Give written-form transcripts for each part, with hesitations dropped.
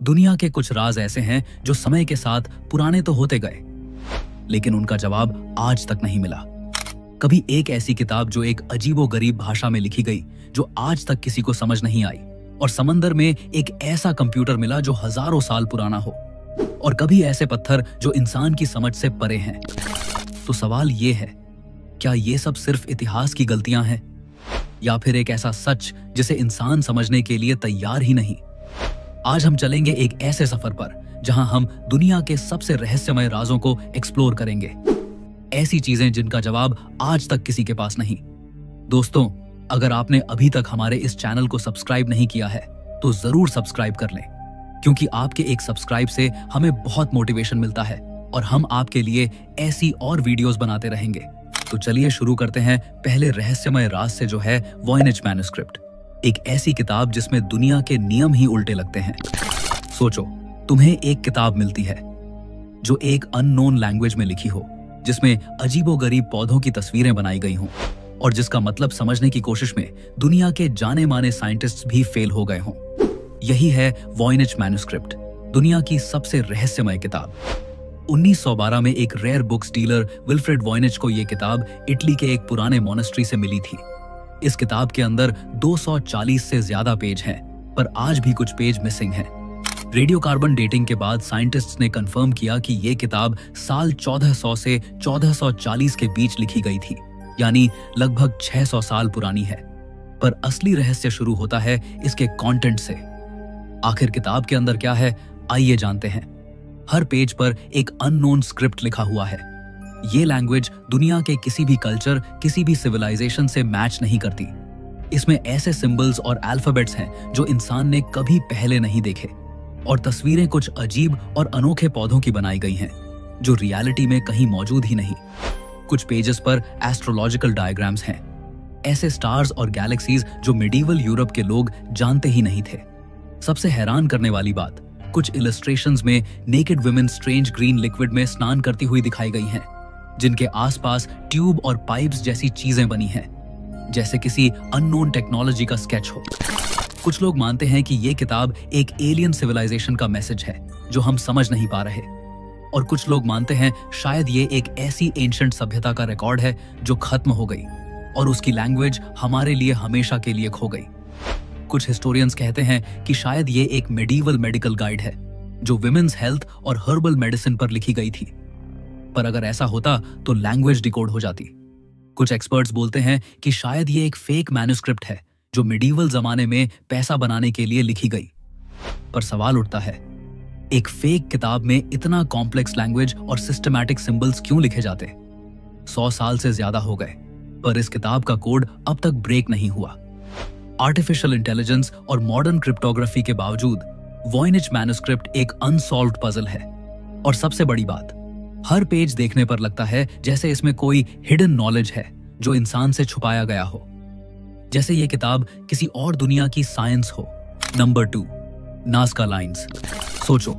दुनिया के कुछ राज ऐसे हैं जो समय के साथ पुराने तो होते गए, लेकिन उनका जवाब आज तक नहीं मिला। कभी एक ऐसी किताब जो एक अजीबोगरीब भाषा में लिखी गई जो आज तक किसी को समझ नहीं आई, और समंदर में एक ऐसा कंप्यूटर मिला जो हजारों साल पुराना हो, और कभी ऐसे पत्थर जो इंसान की समझ से परे हैं। तो सवाल ये है, क्या ये सब सिर्फ इतिहास की गलतियां हैं, या फिर एक ऐसा सच जिसे इंसान समझने के लिए तैयार ही नहीं? आज हम चलेंगे एक ऐसे सफर पर जहां हम दुनिया के सबसे रहस्यमय राजों को एक्सप्लोर करेंगे, ऐसी चीजें जिनका जवाब आज तक किसी के पास नहीं। दोस्तों, अगर आपने अभी तक हमारे इस चैनल को सब्सक्राइब नहीं किया है तो जरूर सब्सक्राइब कर लें, क्योंकि आपके एक सब्सक्राइब से हमें बहुत मोटिवेशन मिलता है और हम आपके लिए ऐसी और वीडियोस बनाते रहेंगे। तो चलिए शुरू करते हैं पहले रहस्यमय राज से, जो है वॉयनेज मैन्युस्क्रिप्ट, एक ऐसी किताब जिसमें दुनिया के नियम ही उल्टे लगते हैं। सोचो, तुम्हें एक किताब मिलती है जो एक अननोन लैंग्वेज में लिखी हो, जिसमें अजीबोगरीब पौधों की तस्वीरें बनाई गई हों, और जिसका मतलब समझने की कोशिश में दुनिया के जाने माने साइंटिस्ट्स भी फेल हो गए हों। यही है वॉयनेज मैन्युस्क्रिप्ट, दुनिया की सबसे रहस्यमय किताब। 1912 में एक रेयर बुक्स डीलर विल्फ्रेड वॉयनेज को यह किताब इटली के एक पुराने मोनेस्ट्री से मिली थी। इस किताब के अंदर 240 से ज्यादा पेज हैं, पर आज भी कुछ पेज मिसिंग हैं। रेडियोकार्बन डेटिंग के बाद साइंटिस्ट्स ने कंफर्म किया कि यह किताब साल 1400 से 1440 के बीच लिखी गई थी, यानी लगभग 600 साल पुरानी है। पर असली रहस्य शुरू होता है इसके कंटेंट से। आखिर किताब के अंदर क्या है, आइए जानते हैं। हर पेज पर एक अननोन स्क्रिप्ट लिखा हुआ है। ये लैंग्वेज दुनिया के किसी भी कल्चर, किसी भी सिविलाइजेशन से मैच नहीं करती। इसमें ऐसे सिंबल्स और अल्फाबेट्स हैं जो इंसान ने कभी पहले नहीं देखे, और तस्वीरें कुछ अजीब और अनोखे पौधों की बनाई गई हैं जो रियलिटी में कहीं मौजूद ही नहीं। कुछ पेजेस पर एस्ट्रोलॉजिकल डायग्राम्स हैं, ऐसे स्टार्स और गैलेक्सीज जो मिडीवल यूरोप के लोग जानते ही नहीं थे। सबसे हैरान करने वाली बात, कुछ इलस्ट्रेशंस में naked women strange green liquid में स्नान करती हुई दिखाई गई हैं, जिनके आसपास ट्यूब और पाइप्स जैसी चीजें बनी हैं, जैसे किसी अननोन टेक्नोलॉजी का स्केच हो। कुछ लोग मानते हैं कि यह किताब एक एलियन सिविलाइजेशन का मैसेज है जो हम समझ नहीं पा रहे, और कुछ लोग मानते हैं शायद ये एक ऐसी एंशिएंट सभ्यता का रिकॉर्ड है जो खत्म हो गई और उसकी लैंग्वेज हमारे लिए हमेशा के लिए खो गई। कुछ हिस्टोरियंस कहते हैं कि शायद ये एक मेडिवल मेडिकल गाइड है जो विमेन्स हेल्थ और हर्बल मेडिसिन पर लिखी गई थी, पर अगर ऐसा होता तो लैंग्वेज डिकोड हो जाती। कुछ एक्सपर्ट्स बोलते हैं कि शायद ये एक फेक मैन्युस्क्रिप्ट है जो मिडीवल जमाने में पैसा बनाने के लिए लिखी गई। पर सवाल उठता है, एक फेक किताब में इतना कॉम्प्लेक्स लैंग्वेज और सिस्टमैटिक सिंबल्स क्यों लिखे जाते? 100 साल से ज्यादा हो गए, पर इस किताब का कोड अब तक ब्रेक नहीं हुआ। आर्टिफिशियल इंटेलिजेंस और मॉडर्न क्रिप्टोग्राफी के बावजूद वॉयनेज मैन्युस्क्रिप्ट एक अनसॉल्व्ड पजल है। और सबसे बड़ी बात, हर पेज देखने पर लगता है जैसे इसमें कोई हिडन नॉलेज है जो इंसान से छुपाया गया हो, जैसे ये किताब किसी और दुनिया की साइंस हो। Number 2, Nazca lines. सोचो,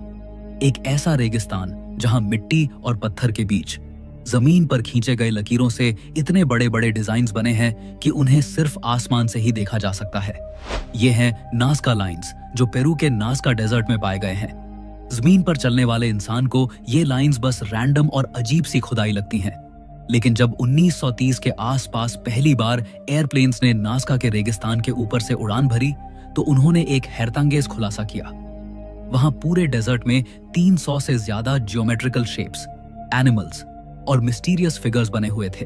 एक ऐसा रेगिस्तान जहां मिट्टी और पत्थर के बीच जमीन पर खींचे गए लकीरों से इतने बड़े बड़े डिजाइन्स बने हैं कि उन्हें सिर्फ आसमान से ही देखा जा सकता है। ये हैं नाज़का लाइंस जो पेरू के नाज़का डेजर्ट में पाए गए हैं। जमीन पर चलने वाले इंसान को ये लाइंस बस रैंडम और अजीब सी खुदाई लगती हैं, लेकिन जब 1930 के आसपास पहली बार एयरप्लेन्स ने नाज़का के रेगिस्तान के ऊपर से उड़ान भरी तो उन्होंने एक हैरतअंगेज खुलासा किया। वहां पूरे डेजर्ट में 300 से ज्यादा जियोमेट्रिकल शेप्स, एनिमल्स और मिस्टीरियस फिगर्स बने हुए थे।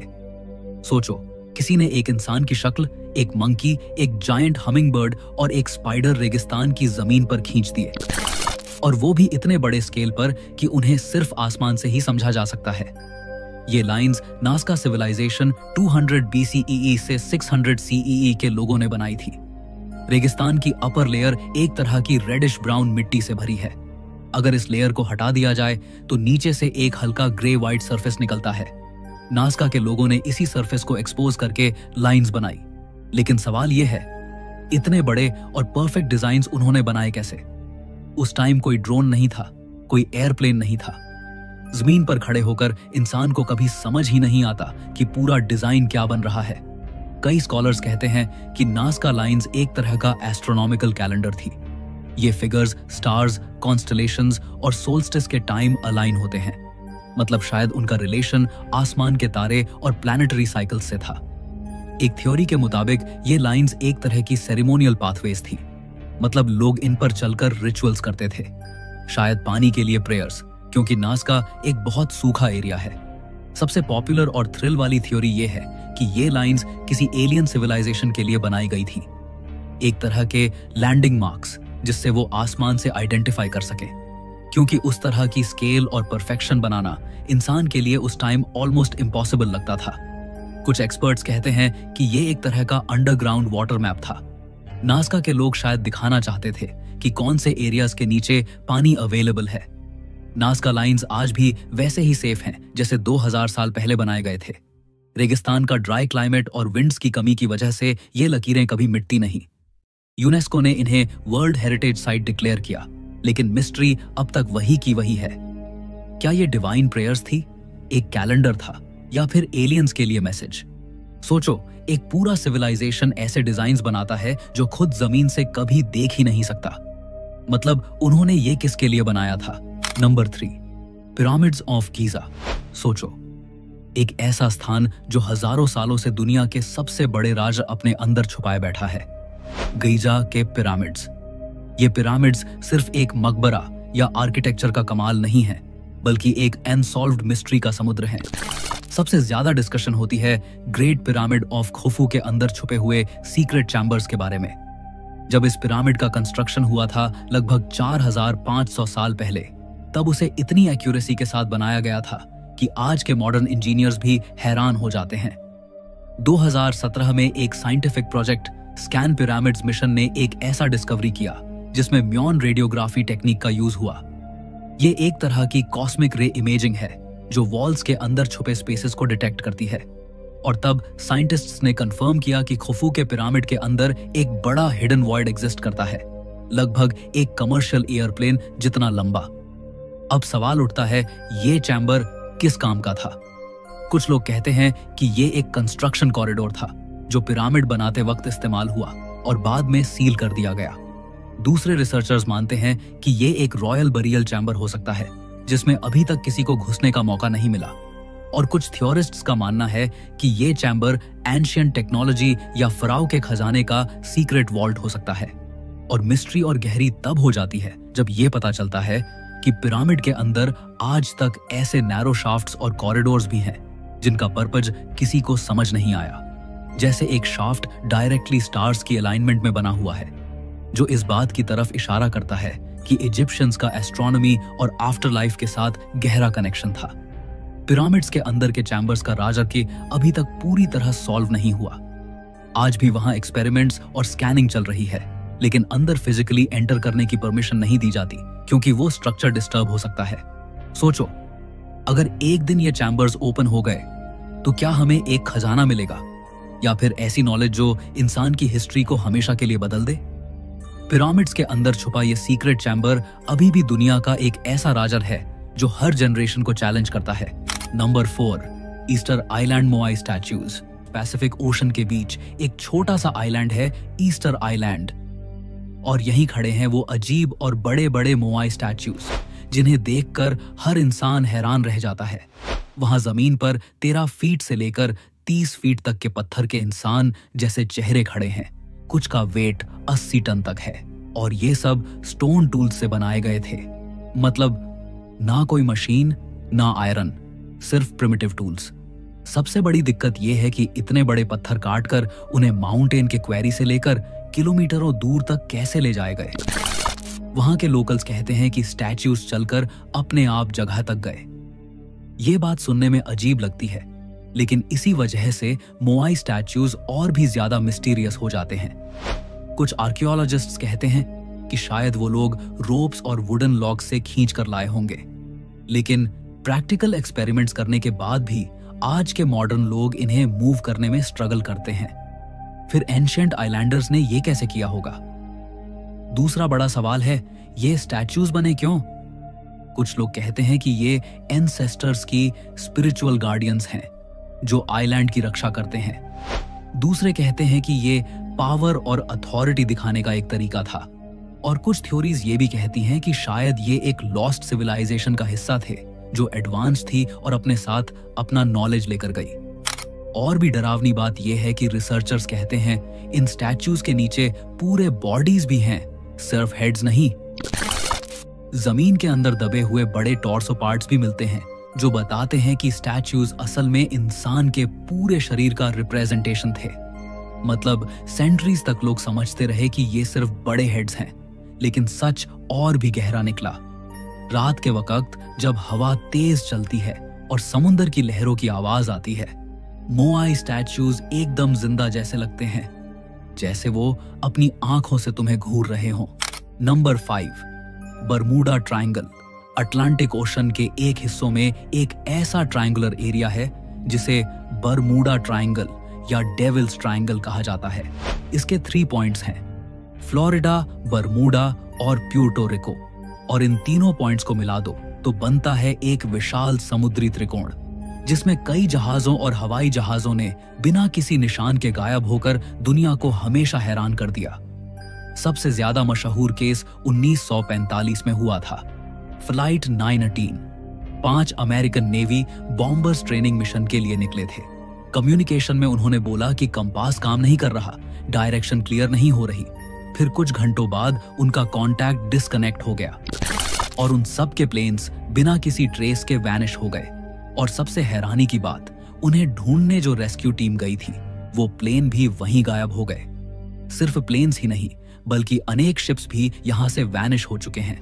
सोचो, किसी ने एक इंसान की शक्ल, एक मंकी, एक जायंट हमिंगबर्ड और एक स्पाइडर रेगिस्तान की जमीन पर खींच दिए, और वो भी इतने बड़े स्केल पर कि उन्हें सिर्फ आसमान से ही समझा जा सकता है। ये लाइंस नाज़का सिविलाइजेशन 200 BCEE से 600 CEE के लोगों ने बनाई थी। रेगिस्तान की अपर लेयर एक तरह की रेडिश ब्राउन मिट्टी से भरी है। अगर इस लेयर को हटा दिया जाए तो नीचे से एक हल्का ग्रे व्हाइट सरफेस निकलता है। नाज़का के लोगों ने इसी सरफेस को एक्सपोज करके लाइंस बनाई। लेकिन सवाल यह है, इतने बड़े और परफेक्ट डिजाइन्स उन्होंने बनाए कैसे? उस टाइम कोई ड्रोन नहीं था, कोई एयरप्लेन नहीं था। जमीन पर खड़े होकर इंसान को कभी समझ ही नहीं आता कि पूरा डिजाइन क्या बन रहा है। कई स्कॉलर्स कहते हैं कि नाज़का लाइंस एक तरह का एस्ट्रोनॉमिकल कैलेंडर थी। ये फिगर्स स्टार्स, कॉन्स्टलेशंस और सोल्स्टिस के टाइम अलाइन होते हैं। मतलब शायद उनका रिलेशन आसमान के तारे और प्लैनेटरी साइकिल्स से था। एक थ्योरी के मुताबिक ये लाइंस एक तरह की सेरेमोनियल पाथवेज थी। मतलब लोग इन पर चलकर रिचुअल्स करते थे, शायद पानी के लिए प्रेयर्स, क्योंकि नाज़का एक बहुत सूखा एरिया है। सबसे पॉपुलर और थ्रिल वाली थ्योरी ये है कि ये लाइंस किसी एलियन सिविलाइजेशन के लिए बनाई गई थी, एक तरह के लैंडिंग मार्क्स जिससे वो आसमान से आइडेंटिफाई कर सके, क्योंकि उस तरह की स्केल और परफेक्शन बनाना इंसान के लिए उस टाइम ऑलमोस्ट इम्पॉसिबल लगता था। कुछ एक्सपर्ट्स कहते हैं कि ये एक तरह का अंडरग्राउंड वाटर मैप था। नाज़का के लोग शायद दिखाना चाहते थे कि कौन से एरियाज के नीचे पानी अवेलेबल है। नाज़का लाइंस आज भी वैसे ही सेफ हैं जैसे 2000 साल पहले बनाए गए थे। रेगिस्तान का ड्राई क्लाइमेट और विंड्स की कमी की वजह से ये लकीरें कभी मिटती नहीं। यूनेस्को ने इन्हें वर्ल्ड हेरिटेज साइट डिक्लेयर किया, लेकिन मिस्ट्री अब तक वही की वही है। क्या ये डिवाइन प्रेयर्स थी, एक कैलेंडर था, या फिर एलियंस के लिए मैसेज? सोचो, एक पूरा सिविलाइजेशन ऐसे डिजाइन्स बनाता है जो खुद जमीन से कभी देख ही नहीं सकता। मतलब उन्होंने ये किसके लिए बनाया था? Number 3, pyramids of Giza. सोचो, एक ऐसा स्थान जो हजारों सालों से दुनिया के सबसे बड़े राज अपने अंदर छुपाए बैठा है। गीजा के पिरामिड्स। ये पिरामिड्स सिर्फ एक मकबरा या आर्किटेक्चर का कमाल नहीं है, बल्कि एक अनसॉल्व्ड मिस्ट्री का समुद्र है। सबसे ज्यादा डिस्कशन होती है ग्रेट पिरामिड ऑफ खुफू के अंदर छुपे हुए सीक्रेट चैम्बर्स के बारे में। जब इस पिरामिड का कंस्ट्रक्शन हुआ था लगभग 4500 साल पहले, तब उसे इतनी एक्यूरेसी के साथ बनाया गया था कि आज के मॉडर्न इंजीनियर्स भी हैरान हो जाते हैं। 2017 में एक scientific project scan pyramids mission ने एक ऐसा डिस्कवरी किया जिसमें म्योन रेडियोग्राफी टेक्निक का यूज हुआ। ये एक तरह की कॉस्मिक रे इमेजिंग है जो वॉल्स के अंदर छुपे स्पेसेस को डिटेक्ट करती है। और तब साइंटिस्ट्स ने कंफर्म किया कि खुफू के पिरामिड के अंदर एक बड़ा हिडन वॉइड एग्जिस्ट करता है, लगभग एक कमर्शियल एयरप्लेन जितना लंबा। अब सवाल उठता है, ये चैम्बर किस काम का था? कुछ लोग कहते हैं कि ये एक कंस्ट्रक्शन कॉरिडोर था जो पिरामिड बनाते वक्त इस्तेमाल हुआ और बाद में सील कर दिया गया। दूसरे रिसर्चर्स मानते हैं कि ये एक रॉयल बरियल चैम्बर हो सकता है जिसमें अभी तक किसी को घुसने का मौका नहीं मिला। और कुछ थ्योरिस्ट्स का मानना है कि ये चैम्बर एंशिएंट टेक्नोलॉजी या फराओ के खजाने का सीक्रेट वॉल्ट हो सकता है। और मिस्ट्री और गहरी तब हो जाती है जब ये पता चलता है कि पिरामिड के अंदर आज तक ऐसे नैरो शाफ्ट्स और कॉरिडोर्स भी हैं जिनका पर्पज किसी को समझ नहीं आया। जैसे एक शाफ्ट डायरेक्टली स्टार्स की अलाइनमेंट में बना हुआ है, जो इस बात की तरफ इशारा करता है कि इजिप्शियंस का एस्ट्रोनॉमी और आफ्टर लाइफ के साथ गहरा कनेक्शन था। पिरामिड्स के अंदर के चैम्बर्स का राज की अभी तक पूरी तरह सॉल्व नहीं हुआ। आज भी वहां एक्सपेरिमेंट्स और स्कैनिंग चल रही है, लेकिन अंदर फिजिकली एंटर करने की परमिशन नहीं दी जाती क्योंकि वो स्ट्रक्चर डिस्टर्ब हो सकता है। सोचो, अगर एक दिन ये चैम्बर्स ओपन हो गए तो क्या हमें एक खजाना मिलेगा, या फिर ऐसी नॉलेज जो इंसान की हिस्ट्री को हमेशा के लिए बदल दे? पिरामिड्स के अंदर छुपा ये सीक्रेट चैम्बर अभी भी दुनिया का एक ऐसा राज है जो हर जनरेशन को चैलेंज करता है। Number 4, Easter Island Moai statues. Pacific Ocean के बीच एक छोटा सा आइलैंड है ईस्टर आइलैंड, और यहीं खड़े हैं वो अजीब और बड़े बड़े मोआई स्टैच्यूज जिन्हें देखकर हर इंसान हैरान रह जाता है। वहां जमीन पर 13 फीट से लेकर 30 फीट तक के पत्थर के इंसान जैसे चेहरे खड़े हैं। कुछ का वेट 80 टन तक है, और ये सब स्टोन टूल्स से बनाए गए थे। मतलब ना कोई मशीन, ना आयरन, सिर्फ प्रिमिटिव टूल्स। सबसे बड़ी दिक्कत यह है कि इतने बड़े पत्थर काटकर उन्हें माउंटेन के क्वेरी से लेकर किलोमीटरों दूर तक कैसे ले जाए गए। वहां के लोकल्स कहते हैं कि स्टैच्यूज चलकर अपने आप जगह तक गए। ये बात सुनने में अजीब लगती है, लेकिन इसी वजह से मोआई स्टैच्यूज और भी ज्यादा मिस्टीरियस हो जाते हैं। कुछ आर्कियोलॉजिस्ट्स कहते हैं कि शायद वो लोग रोप्स और वुडन लॉग से खींच कर लाए होंगे, लेकिन प्रैक्टिकल एक्सपेरिमेंट्स करने के बाद भी आज के मॉडर्न लोग इन्हें मूव करने में स्ट्रगल करते हैं। फिर एंशिएंट आइलैंडर्स ने ये कैसे किया होगा? दूसरा बड़ा सवाल है, ये स्टैच्यूज बने क्यों? कुछ लोग कहते हैं कि ये एंसेस्टर्स की स्पिरिचुअल गार्डियंस हैं जो आइलैंड की रक्षा करते हैं। दूसरे कहते हैं कि ये पावर और अथॉरिटी दिखाने का एक तरीका था। और कुछ थ्योरीज ये भी कहती हैं कि शायद ये एक लॉस्ट सिविलाइजेशन का हिस्सा थे जो एडवांस थी और अपने साथ अपना नॉलेज लेकर गई। और भी डरावनी बात यह है कि रिसर्चर्स कहते हैं इन स्टैच्यूज के नीचे पूरे बॉडीज भी हैं, सिर्फ हेड्स नहीं। जमीन के अंदर दबे हुए बड़े टॉर्सो पार्ट्स भी मिलते हैं जो बताते हैं कि स्टैच्यूज असल में इंसान के पूरे शरीर का रिप्रेजेंटेशन थे। मतलब सेंचुरीज तक लोग समझते रहे कि ये सिर्फ बड़े हेड्स हैं, लेकिन सच और भी गहरा निकला। रात के वक्त जब हवा तेज चलती है और समुद्र की लहरों की आवाज आती है, मोआई स्टैच्यूज एकदम जिंदा जैसे लगते हैं, जैसे वो अपनी आंखों से तुम्हें घूर रहे हों। Number 5, Bermuda triangle. Atlantic ocean के एक हिस्सों में एक ऐसा ट्रायंगुलर एरिया है जिसे बरमूडा ट्रायंगल या डेविल्स ट्रायंगल कहा जाता है। इसके 3 पॉइंट्स हैं, फ्लोरिडा, बरमूडा और प्यूर्टो रिको, और इन तीनों पॉइंट्स को मिला दो तो बनता है एक विशाल समुद्री त्रिकोण जिसमें कई जहाजों और हवाई जहाजों ने बिना किसी निशान के गायब होकर दुनिया को हमेशा हैरान कर दिया। सबसे ज्यादा मशहूर केस 1945 में हुआ था, flight 918। 5 American navy bombers training mission के लिए निकले थे। कम्युनिकेशन में उन्होंने बोला कि कंपास काम नहीं कर रहा, डायरेक्शन क्लियर नहीं हो रही। फिर कुछ घंटों बाद उनका कांटेक्ट डिस्कनेक्ट हो गया और उन सब के प्लेन्स बिना किसी ट्रेस के वैनिश हो गए। और सबसे हैरानी की बात, उन्हें ढूंढने जो रेस्क्यू टीम गई थी वो प्लेन भी वहीं गायब हो गए। सिर्फ प्लेन्स ही नहीं बल्कि अनेक शिप्स भी यहां से वैनिश हो चुके हैं।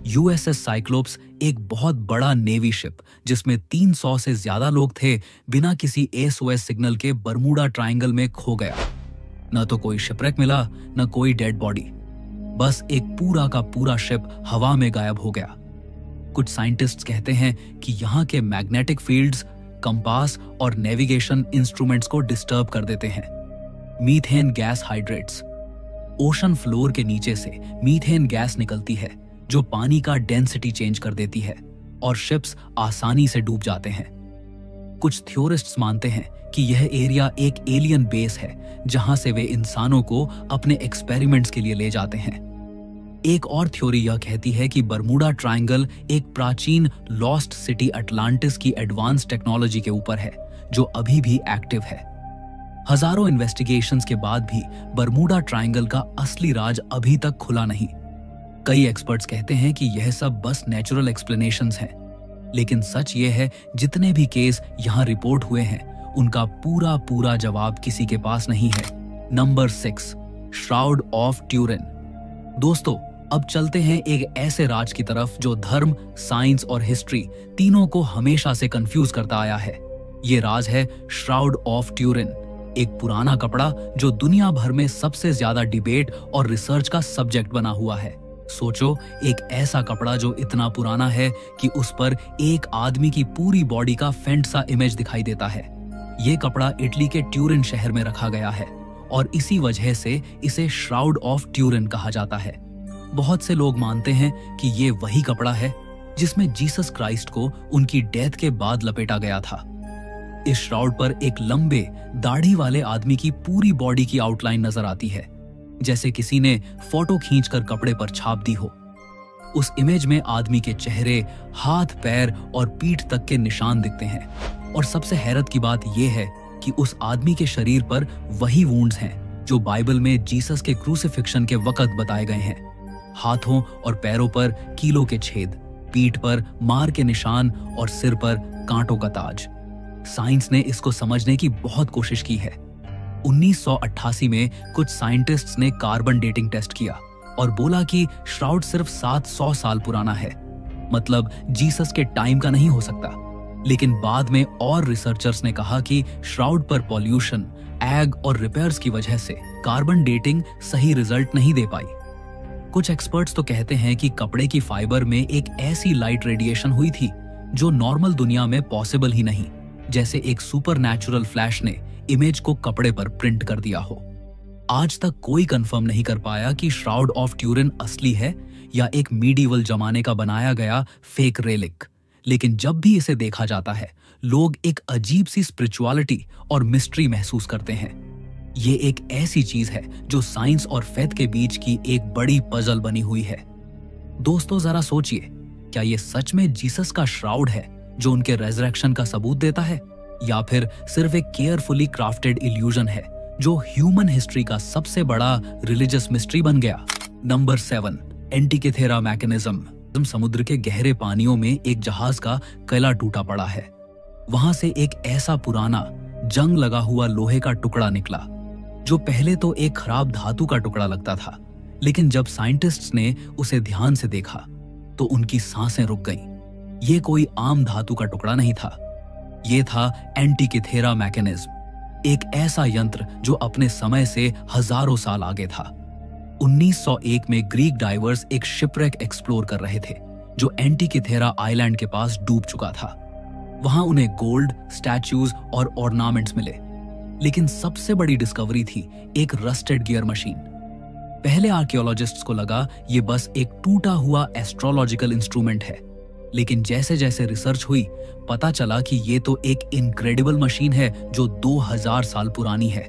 यूएसएस साइक्लोप्स एक बहुत बड़ा नेवी शिप जिसमें 300 से ज्यादा लोग थे, बिना किसी एसओएस सिग्नल के बरमूडा ट्रायंगल में खो गया। न तो कोई शिपरेक मिला, न कोई डेड बॉडी, बस एक पूरा का पूरा शिप हवा में गायब हो गया। कुछ साइंटिस्ट्स कहते हैं कि यहाँ के मैग्नेटिक फील्ड्स कंपास और नेविगेशन इंस्ट्रूमेंट्स को डिस्टर्ब कर देते हैं। Methane gas hydrates. Ocean floor के नीचे से मीथेन गैस निकलती है जो पानी का डेंसिटी चेंज कर देती है और शिप्स आसानी से डूब जाते हैं। कुछ थ्योरिस्ट्स मानते हैं कि यह एरिया एक एलियन बेस है जहां से वे इंसानों को अपने एक्सपेरिमेंट्स के लिए ले जाते हैं। एक और थ्योरी यह कहती है कि बरमूडा ट्रायंगल एक प्राचीन लॉस्ट सिटी अटलांटिस की एडवांस टेक्नोलॉजी के ऊपर है जो अभी भी एक्टिव है। हजारों इन्वेस्टिगेशंस के बाद भी बरमूडा ट्रायंगल का असली राज अभी तक खुला नहीं। कई एक्सपर्ट्स कहते हैं कि यह सब बस नेचुरल एक्सप्लेनेशंस हैं, लेकिन सच यह है जितने भी केस यहां रिपोर्ट हुए हैं उनका पूरा पूरा जवाब किसी के पास नहीं है। Number 6, shroud of Turin. दोस्तों, अब चलते हैं एक ऐसे राज की तरफ जो धर्म, साइंस और हिस्ट्री तीनों को हमेशा से कंफ्यूज करता आया है। ये राज है श्राउड ऑफ ट्यूरिन, एक पुराना कपड़ा जो दुनिया भर में सबसे ज्यादा डिबेट और रिसर्च का सब्जेक्ट बना हुआ है। सोचो, एक ऐसा कपड़ा जो इतना पुराना है कि उस पर एक आदमी की पूरी बॉडी का फेंट सा इमेज दिखाई देता है। ये कपड़ा इटली के ट्यूरिन शहर में रखा गया है और इसी वजह से इसे श्राउड ऑफ ट्यूरिन कहा जाता है। बहुत से लोग मानते हैं कि ये वही कपड़ा है जिसमें जीसस क्राइस्ट को उनकी डेथ के बाद लपेटा गया था। इस श्राउड पर एक लंबे दाढ़ी वाले आदमी की पूरी बॉडी की आउटलाइन नजर आती है, जैसे किसी ने फोटो खींचकर कपड़े पर छाप दी हो। उस इमेज में आदमी के चेहरे, हाथ, पैर और पीठ तक के निशान दिखते हैं। और सबसे हैरत की बात यह है कि उस आदमी के शरीर पर वही वुंड्स हैं जो बाइबल में जीसस के क्रूसिफिक्शन के वक्त बताए गए हैं। हाथों और पैरों पर कीलों के छेद, पीठ पर मार के निशान और सिर पर कांटों का ताज। साइंस ने इसको समझने की बहुत कोशिश की है। 1988 में कुछ साइंटिस्ट्स ने कार्बन डेटिंग टेस्ट किया और बोला कि श्राउड सिर्फ 700 साल पुराना है, मतलब जीसस के टाइम का नहीं हो सकता। लेकिन बाद में और रिसर्चर्स ने कहा कि श्राउड पर पॉल्यूशन, एग और रिपेयर्स की वजह से कार्बन डेटिंग सही रिजल्ट नहीं दे पाई। कुछ एक्सपर्ट्स तो कहते हैं कि कपड़े की फाइबर में एक ऐसी लाइट रेडिएशन हुई थी जो नॉर्मल दुनिया में पॉसिबल ही नहीं, जैसे एक सुपरनैचुरल फ्लैश ने इमेज को कपड़े पर प्रिंट कर दिया हो। आज तक कोई कंफर्म नहीं कर पाया कि श्राउड ऑफ ट्यूरिन असली है या एक मीडिवल जमाने का बनाया गया फेक रेलिक। लेकिन जब भी इसे देखा जाता है, लोग एक अजीब सी स्पिरिचुअलिटी और मिस्ट्री महसूस करते हैं। ये एक ऐसी चीज है जो साइंस और फेथ के बीच की एक बड़ी पजल बनी हुई है। दोस्तों जरा सोचिए, क्या ये सच में जीसस का श्राउड है जो उनके रेजरेक्शन का सबूत देता है, या फिर सिर्फ एक केयरफुली क्राफ्टेड इल्यूजन है जो ह्यूमन हिस्ट्री का सबसे बड़ा रिलीजियस मिस्ट्री बन गया? Number 7, Antikythera mechanism. समुद्र के गहरे पानियों में एक जहाज का कला टूटा पड़ा है। वहां से एक ऐसा पुराना जंग लगा हुआ लोहे का टुकड़ा निकला जो पहले तो एक खराब धातु का टुकड़ा लगता था, लेकिन जब साइंटिस्ट्स ने उसे ध्यान से देखा तो उनकी सांसें रुक गईं। ये कोई आम धातु का टुकड़ा नहीं था, ये था एंटिकेथेरा मैकेनिज्म, एक ऐसा यंत्र जो अपने समय से हजारों साल आगे था। 1901 में ग्रीक डाइवर्स एक शिपरेक एक्सप्लोर कर रहे थे जो एंटिकेथेरा आइलैंड के पास डूब चुका था। वहां उन्हें गोल्ड, स्टैच्यूज और ऑर्नामेंट्स मिले, लेकिन सबसे बड़ी डिस्कवरी थी एक रस्टेड गियर मशीन। पहले आर्कियोलॉजिस्ट्स को लगा ये बस एक टूटा हुआ एस्ट्रोलॉजिकल इंस्ट्रूमेंट है, लेकिन जैसे जैसे रिसर्च हुई पता चला कि ये तो एक इनक्रेडिबल मशीन है जो 2000 साल पुरानी है।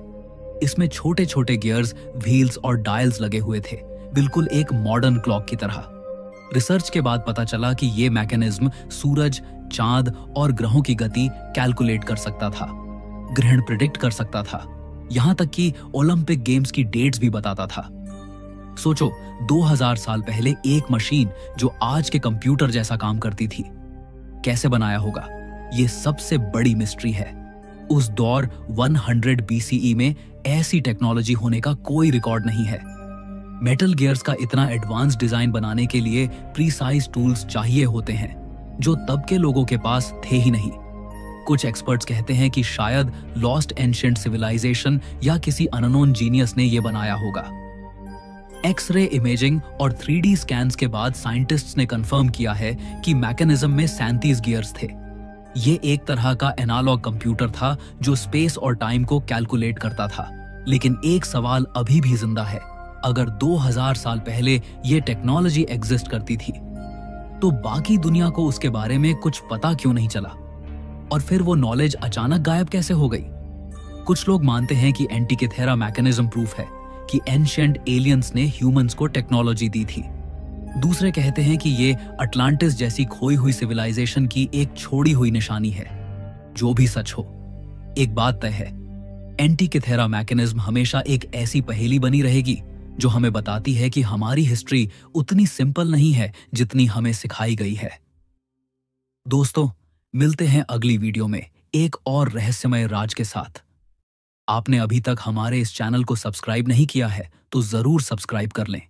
इसमें छोटे छोटे गियर्स, व्हील्स और डायल्स लगे हुए थे, बिल्कुल एक मॉडर्न क्लॉक की तरह। रिसर्च के बाद पता चला कि ये मैकेनिज्म सूरज, चांद और ग्रहों की गति कैलकुलेट कर सकता था, ग्रहण प्रिडिक्ट कर सकता था, यहां तक कि ओलंपिक गेम्स की डेट्स भी बताता था। सोचो, 2000 साल पहले एक मशीन जो आज के कंप्यूटर जैसा काम करती थी, कैसे बनाया होगा? ये सबसे बड़ी मिस्ट्री है। उस दौर 100 BCE में ऐसी टेक्नोलॉजी होने का कोई रिकॉर्ड नहीं है। मेटल गियर्स का इतना एडवांस डिजाइन बनाने के लिए प्रीसाइज टूल्स चाहिए होते हैं जो तब के लोगों के पास थे ही नहीं। कुछ एक्सपर्ट्स कहते हैं कि शायद लॉस्ट एंशिएंट सिविलाइजेशन या किसी अननोन जीनियस ने यह बनाया होगा। एक्सरे इमेजिंग और 3D स्कैन्स के बाद साइंटिस्ट्स ने कंफर्म किया है कि मैकेनिज्म में 37 गियर्स थे। ये एक तरह का एनालॉग कंप्यूटर था जो स्पेस और टाइम को कैलकुलेट करता था। लेकिन एक सवाल अभी भी जिंदा है, अगर 2000 साल पहले ये टेक्नोलॉजी एग्जिस्ट करती थी तो बाकी दुनिया को उसके बारे में कुछ पता क्यों नहीं चला? और फिर वो नॉलेज अचानक गायब कैसे हो गई? कुछ लोग मानते हैं कि एंटिकेथेरा मैकेनिज्म प्रूफ है कि एंशिएंट एलियंस ने ह्यूमंस को टेक्नोलॉजी दी थी। दूसरे कहते हैं कि ये अटलांटिस जैसी खोई हुई सिविलाइजेशन की एक छोड़ी हुई निशानी है। जो भी सच हो, एक बात तय है, एंटिकेथेरा मैकेनिज्म हमेशा एक ऐसी पहेली बनी रहेगी जो हमें बताती है कि हमारी हिस्ट्री उतनी सिंपल नहीं है जितनी हमें सिखाई गई है। दोस्तों, मिलते हैं अगली वीडियो में एक और रहस्यमय राज के साथ। आपने अभी तक हमारे इस चैनल को सब्सक्राइब नहीं किया है तो जरूर सब्सक्राइब कर लें।